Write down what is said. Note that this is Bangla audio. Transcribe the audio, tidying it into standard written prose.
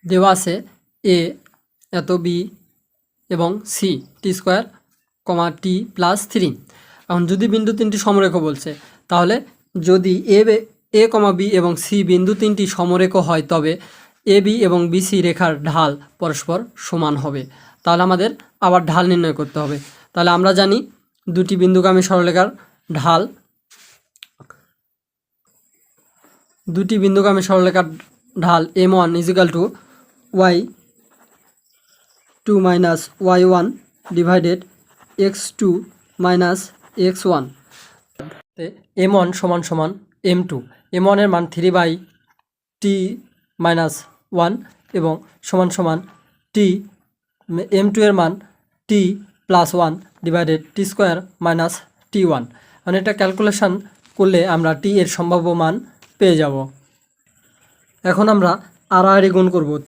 দেওয়া আছে এ এত বি এবং সি টি স্কোয়ার কমা টি প্লাস 3। এখন যদি বিন্দু তিনটি সমরেখ বলছে, তাহলে যদি এ কমা বি এবং সি বিন্দু তিনটি সমরেখ হয় তবে এ বি এবং বিসি রেখার ঢাল পরস্পর সমান হবে। তাহলে আমাদের আবার ঢাল নির্ণয় করতে হবে। তাহলে আমরা জানি দুটি বিন্দুগামী সরলরেখার ঢাল, দুটি বিন্দুগামী সরলরেখার ঢাল m1 = y2 minus y1 divided x2 minus x1। m1 সমান সমান m2, m1 এর মান 3/t-1 এবং সমান সমান t, m2 এর মান t+1 ডিভাইডেড টি স্কোয়ার মাইনাস t1। মানে এটা ক্যালকুলেশন করলে আমরা t এর সম্ভাব্য মান পেয়ে যাব। এখন আমরা আড়াআড়ি গুণ করব।